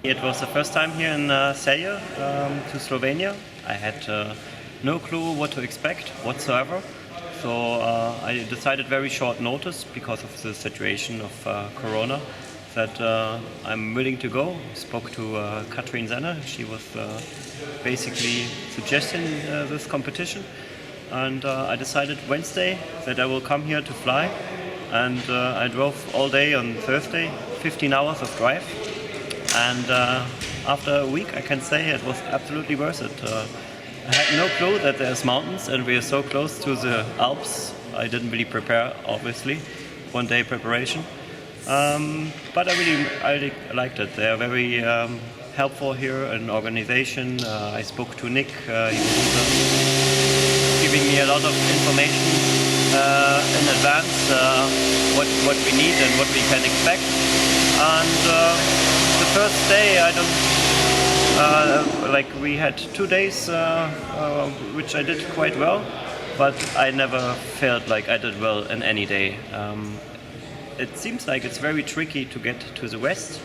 It was the first time here in Celje to Slovenia. I had no clue what to expect whatsoever. So I decided very short notice because of the situation of Corona that I'm willing to go. Spoke to Katrin Zenner. She was basically suggesting this competition. And I decided Wednesday that I will come here to fly. And I drove all day on Thursday, 15 hours of drive. And after a week, I can say it was absolutely worth it. I had no clue that there's mountains and we are so close to the Alps. I didn't really prepare, obviously, one day preparation. But I really liked it. They are very helpful here in organization. I spoke to Nick. He was giving me a lot of information in advance, what we need and what we can expect. And the first day, we had 2 days, which I did quite well, but I never felt like I did well in any day. It seems like it's very tricky to get to the west.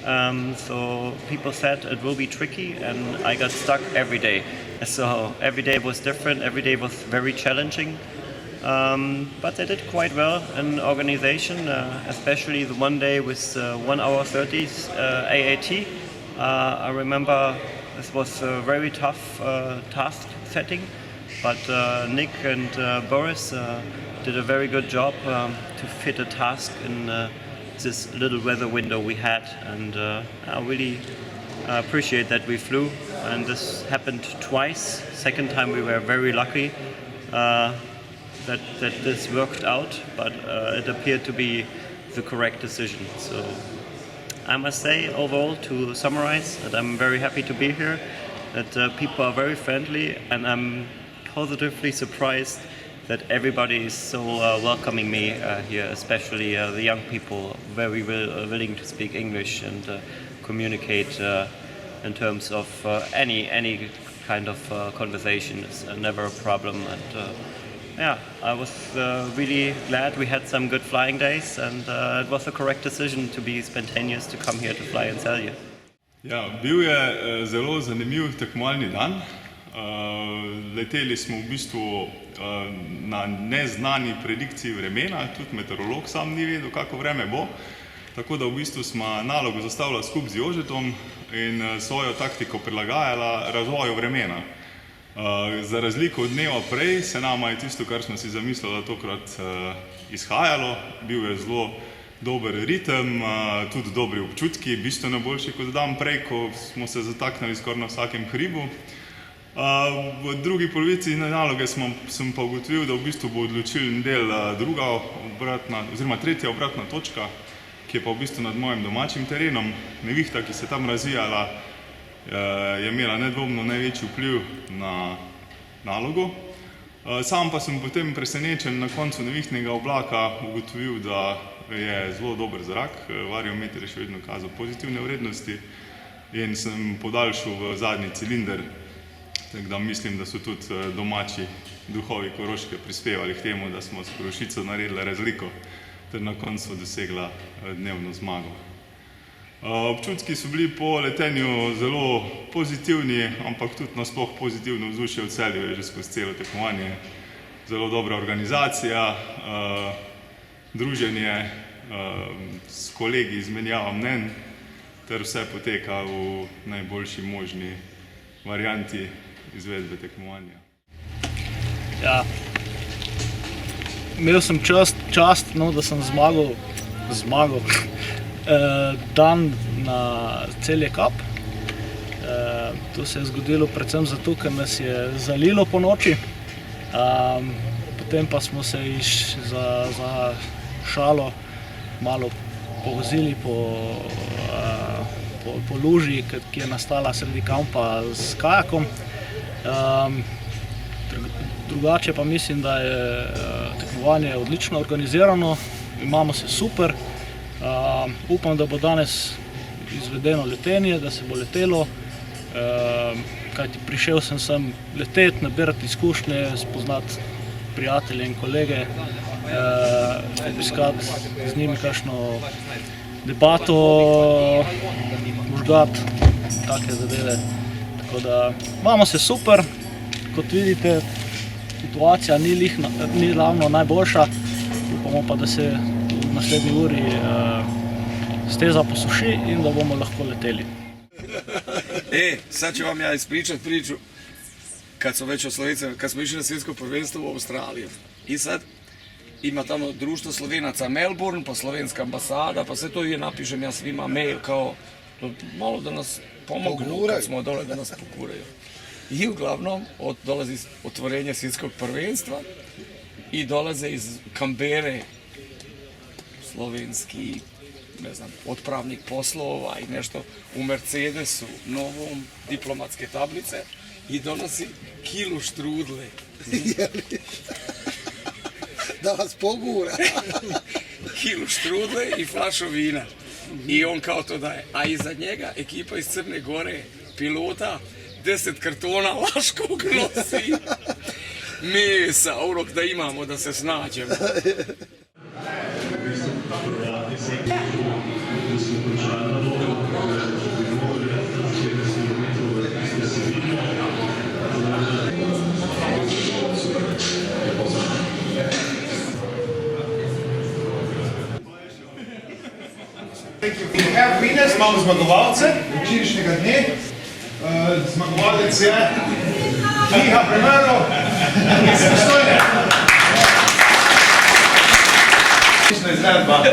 So people said it will be tricky, and I got stuck every day. So every day was different, every day was very challenging. But they did quite well in organization, especially the one day with 1 hour 30 AAT. I remember this was a very tough task setting, but Nick and Boris did a very good job to fit a task in this little weather window we had, and I really appreciate that we flew, and this happened twice. Second time we were very lucky that this worked out, but it appeared to be the correct decision. So I must say, overall, to summarize, that I'm very happy to be here, that people are very friendly, and I'm positively surprised that everybody is so welcoming me here, especially the young people, very willing to speak English and communicate in terms of any kind of conversation. It's never a problem. And yeah, I was really glad we had some good flying days, and it was the correct decision to be spontaneous to come here to fly in Celje. Ja, bil je zelo zanimiv tekmovalni dan. Leteli smo v bistvu na neznani predikciji vremena, tudi meteorolog sam ni vedel, kako vreme bo. Tako da v bistvu smo nalogo zastavila skupaj z Jožetom in svojo taktiko prilagajala razvoju vremena. Za razliko od dneva prej se nama je tisto, kar smo si zamislili, tokrat izhajalo. Bil je zelo dober ritem, tudi dobri občutki, bistveno boljši kot dan prej, ko smo se zataknili skoraj na vsakem hribu. V drugi polovici naloge sem pa ugotovil, da v bistvu bo odločilen del tretja obratna točka, ki je pa v bistvu nad mojim domačim terenom. Nevihta, ki se tam razvijala, je imela nedvomno največji vpliv na nalogo. Sam pa sem potem presenečen na koncu nevihtnega oblaka ugotovil, da je zelo dober zrak, variometer je še vedno kazal pozitivne vrednosti in sem podaljšal v zadnji cilinder. Tako da mislim, da so tudi domači duhovi Koroške prispevali k temu, da smo s Korošico naredili razliko ter na koncu dosegla dnevno zmago. Občutki so bili po letenju zelo pozitivni, ampak tudi nasploh pozitivno vzdušje v Celju je že skozi celo tekmovanje. Zelo dobra organizacija, druženje s kolegi, izmenjava mnenj, ter vse poteka v najboljši možni varianti izvedbe tekmovanja. Ja, imel sem čast, da sem zmagal dan na Celje Cup. To se je zgodilo predvsem zato, ker nas je zalilo po noči. Potem pa smo se za šalo malo povozili po luži, ki je nastala sredi kampa s kajakom. Drugače pa mislim, da je tekmovanje odlično organizirano, imamo se super. Upam, da bo danes izvedeno letenje, da se bo letelo, kajti prišel sem sem leteti, nabirati izkušnje, spoznati prijatelje in kolege, obiskati z njimi kakšno debato, žgati, take zadeve. Tako da imamo se super, kot vidite, situacija ni ravno najboljša, upamo pa, da se v naslednji uri steza posuši in da bomo lahko leteli. Sad ću vam ja ispričat priču kad smo već od Slovenci, kad smo išli na svjetsko prvenstvo u Australiju. I sad ima tamo društvo Slovenaca Melbourne, pa slovenska ambasada, pa sve to je napišem ja svima mail kao malo da nas pomognu kad smo dole da nas pokuraju. I uglavnom dolazi otvorenje svjetskog prvenstva i dolaze iz Kambere slovenski, ne znam, otpravnik poslova i nešto u Mercedesu novom diplomatske tablice i donosi kilu štrudle. Da vas pogura. Kilu štrudle i flašu vina. I on kao to daje. A iza njega ekipa iz Crne Gore, pilota, 10 kartona Laškog nosi. Mesa, urok da imamo, da se snađemo. Evo winners, imamo zmagovalce včerajšnjega dne. Zmagovalec je Miha Premero iz Postojne. Odlična izvedba.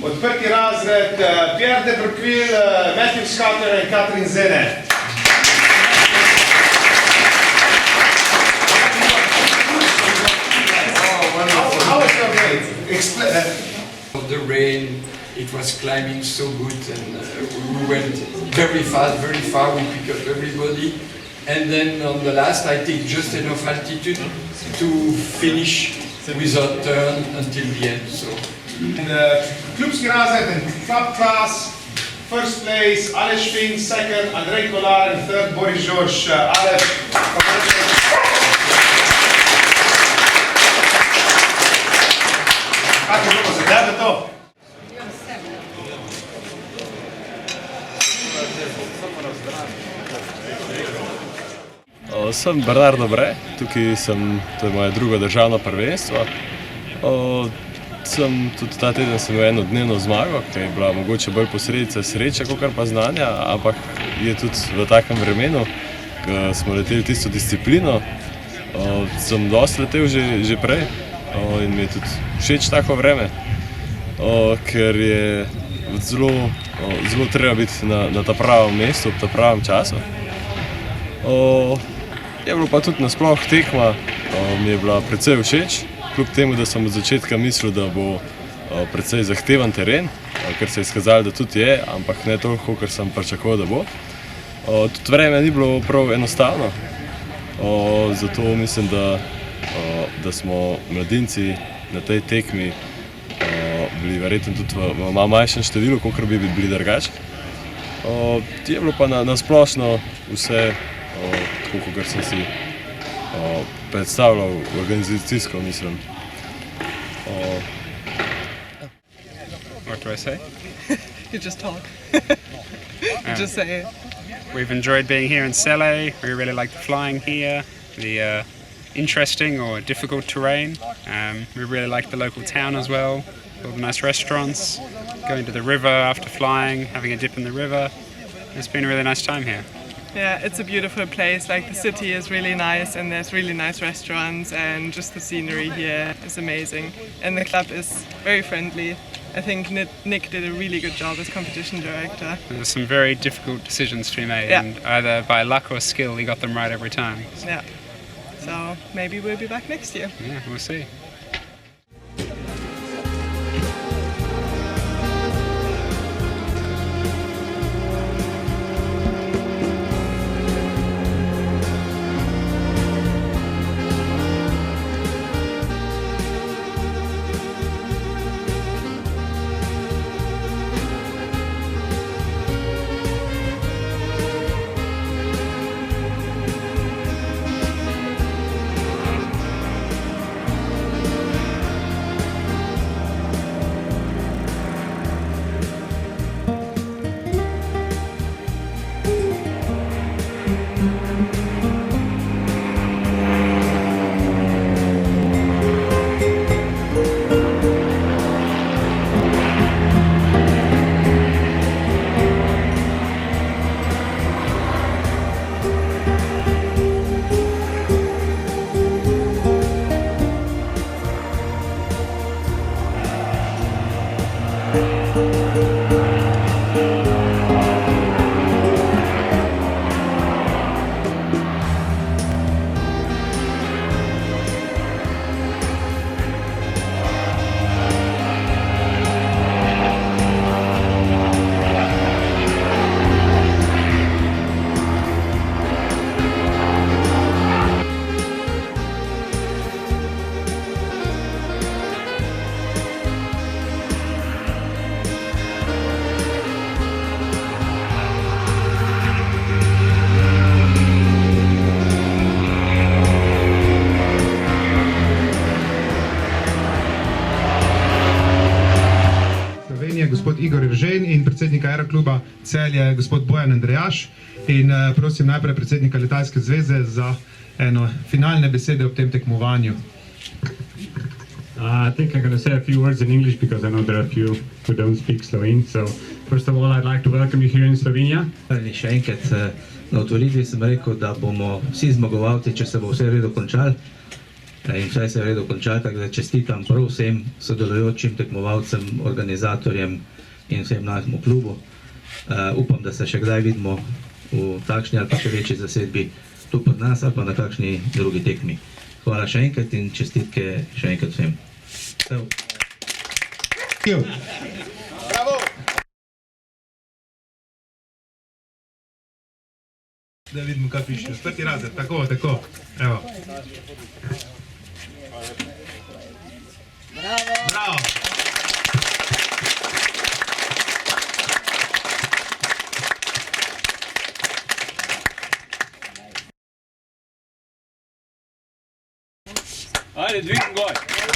Odprti razred Pierre de Broqueville, Matthew Scudder in Katrin Zene. How was your grade? Of the rain, it was climbing so good, and we went very fast, very far. We picked up everybody, and then on the last, I take just enough altitude to finish without turn until the end. So. In the klubski razred and club class, first place Aleš Fink, second Andrej Kolar, and third Boris George. Aleš, congratulations. Kako je bilo za tebe to? Sem Bernardo Bre, tukaj to je moje drugo državno prvenstvo. Tudi ta teden sem imel eno dnevno zmago, ki je bila mogoče bolj posledica sreče, kakor pa znanja, ampak je tudi v takem vremenu, ko smo leteli tisto disciplino. Sem dosti letel že prej in mi je tudi všeč tako vreme, ker je zelo treba biti na ta pravem mestu, ob ta pravem času. Je bilo pa tudi nasploh tekma, mi je bila precej všeč, kljub temu, da sem od začetka mislil, da bo precej zahteven teren, ker se je izkazalo, da tudi je, ampak ne toliko, ker sem pričakoval, da bo. Tudi vreme ni bilo prav enostavno, zato mislim, da smo mladinci na tej tekmi bili verjetno tudi v malo manjšem številu, kakor bi bili drugače. Je bilo pa na splošno vse tako, kakor sem si predstavljal organizacijsko, mislim. What do I say? You just talk. You just say it. We've enjoyed being here in Celje. We really like the flying here, the interesting or difficult terrain. We really like the local town as well, all the nice restaurants, going to the river after flying, having a dip in the river. It's been a really nice time here. Yeah, it's a beautiful place. Like, the city is really nice and there's really nice restaurants, and just the scenery here is amazing. And the club is very friendly. I think Nick did a really good job as competition director. There's some very difficult decisions to be made, and either by luck or skill he got them right every time. Yeah. So maybe we'll be back next year. Yeah, we'll see. podpredsednika Aerokluba Celje, gospod Bojan Andrejaš, in prosim najprej predsednika Letalske zveze za eno finalne besede ob tem tekmovanju. I think I'm going to say a few words in English because I know there are a few who don't speak Slovene. So, first of all, I'd like to welcome you here in Slovenia. Še enkrat na otvoritvi sem rekel, da bomo vsi zmagovalci, če se bo vse v redu končal. In vse se je v redu končal, tako da čestitam prav vsem sodelujočim tekmovalcem, organizatorjem in vsem našemu klubu. Upam, da se še kdaj vidimo v takšni ali pa še večji zasedbi tu pod nas ali pa na kakšni drugi tekmi. Hvala še enkrat in čestitke še enkrat vsem. Bravo! Da vidimo, kaj piše. 4. razred, tako. Evo. Bravo! Ajde, dvigni goj.